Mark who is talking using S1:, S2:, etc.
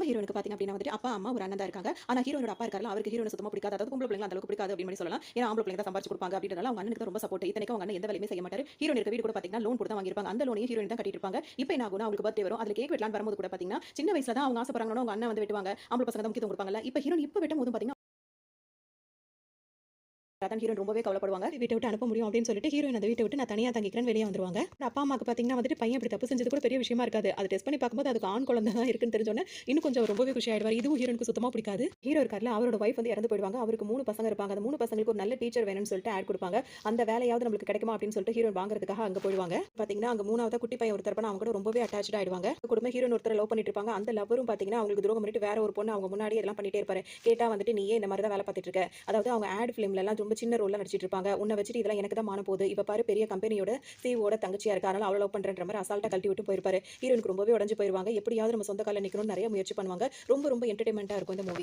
S1: ஹீரோனுக்கு பாத்தீங்க அப்படின்னா வந்துட்டு அப்பா அம்மா ஒரு அண்ணன் தான் இருக்காங்க. ஆனா ஹீரோனோட அப்பா இருக்காருல்ல, அவருக்கு ஹீரோன சுத்தமா பிடிக்காது. அதாவது பொம்பள பிள்ளைங்கள அந்த அளவுக்கு பிடிக்காது அப்படின்னு மாதிரி சொல்லலாம். ஏன்னா ஆம்பள பிள்ளைங்க தான் சம்பாரிச்சு குடுப்பாங்க அப்படின்றதால அவங்க அண்ணனுக்கு தான் ரொம்ப சப்போர்ட். இத்தனைக்கும் அவங்க அண்ணன் எந்த வேலையுமே செய்ய மாட்டாரு. ஹீரோயின் இருக்க வீடு கூட பாத்தீங்கன்னா லோன் போட்டு தான் வாங்கியிருப்பாங்க. அந்த லோனையும் ஹீரோயின் தான் கட்டிட்டு இருப்பாங்க. இப்போ என்ன ஆகும்னா அவங்களுக்கு பர்த்டே வரும். அதுல கேக் வெட்டலாம்னு வரும்போது கூட பாத்தீங்கன்னா சின்ன வயசுல தான் அவங்க ஆசைப்படுறாங்கன்னு அவங்க அண்ணன் வந்து வெட்டுவாங்க. ஆம்பள பசங்க தான் முக்கியத்துவம் கொடுப்பாங்கல்ல. இப்போ ஹீரோயின் இப்போ வெட்டும்போது பாத்தீங்கன்னா அதான் ஹீரோயின் ரொம்பவே கவலைப்படுவாங்க. வீட்டை விட்டு அனுப்ப முடியும் அப்படின்னு சொல்லிட்டு ஹீரோயின் அந்த வீட்டை விட்டு நான் தனியா தங்கிக்கிறேன்னு வெளியே வந்துருவாங்க. அப்பா அம்மாக்கு பாத்தீங்கன்னா வந்துட்டு பையன் இப்படி தப்பு செஞ்சது கூட பெரிய விஷயமா இருக்காது. அது டெஸ்ட் பண்ணி பார்க்கும்போது அதுக்கு ஆண் குழந்தை தான் இருக்குன்னு தெரிஞ்சோன்னே இன்னும் கொஞ்சம் ரொம்பவே குஷி ஆயிடுவார். இதுவும் ஹீரோனுக்கு சுத்தமா பிடிக்காது. ஹீரோ இருக்கார்ல, அவரோட வைஃப் வந்து இறந்து போயிடுவாங்க. அவருக்கு 3 பசங்க இருப்பாங்க. அந்த 3 பசங்களுக்கு ஒரு நல்ல டீச்சர் வேணும்னு சொல்லிட்டு ஆட் கொடுப்பாங்க. அந்த வேலையாவது நம்மளுக்கு கிடைக்குமா அப்படின்னு சொல்லிட்டு ஹீரோயின் வாங்குறதுக்காக அங்க போயிடுவாங்க. பாத்தீங்கன்னா அங்க 3வது குட்டி பையன் ஒருத்தர் இருப்பான். அவங்க கூட ரொம்பவே அட்டாச்ட் ஆயிடுவாங்க. குடும்ப ஹீரோயின் ஒருத்தர் லவ் பண்ணிட்டு இருப்பாங்க. அந்த லவ்வரும் பாத்தீங்கன்னா அவங்களுக்கு துரோகம் பண்ணிட்டு வேற ஒரு பொண்ணு அவங்க முன்னாடி இதெல்லாம் பண்ணிட்டே இருப்பாரு. கேட்டா வந்துட்டு நீயே இந்த மாதிரி தான் வேலை பார்த்துட்டு இருக்க. அதாவது அவங்க ஆட் ஃபிலிம்ல எல்லாம் ரொம்ப சின்ன ரோல்ல நடிச்சிட்டு இருப்பாங்க. உன்னை வச்சுட்டு இதெல்லாம் எனக்கு தான் மான போகுது. இப்ப பாரு பெரிய கம்பெனியோட சிஓட தங்கச்சியா இருக்கா. அதனால அவள லவ் பண்றன்ற மாதிரி அசால்ட்டா கழட்டி விட்டு போயிருப்பாரு. ஹீரோனுக்கு ரொம்பவே உடைஞ்சு போயிருவாங்க. எப்படியாவது நம்ம சொந்த கால்ல நிக்கணும்னு நிறைய முயற்சி பண்ணுவாங்க. ரொம்ப ரொம்ப என்டர்டைன்மெண்டா இருக்கும் இந்த மூவி.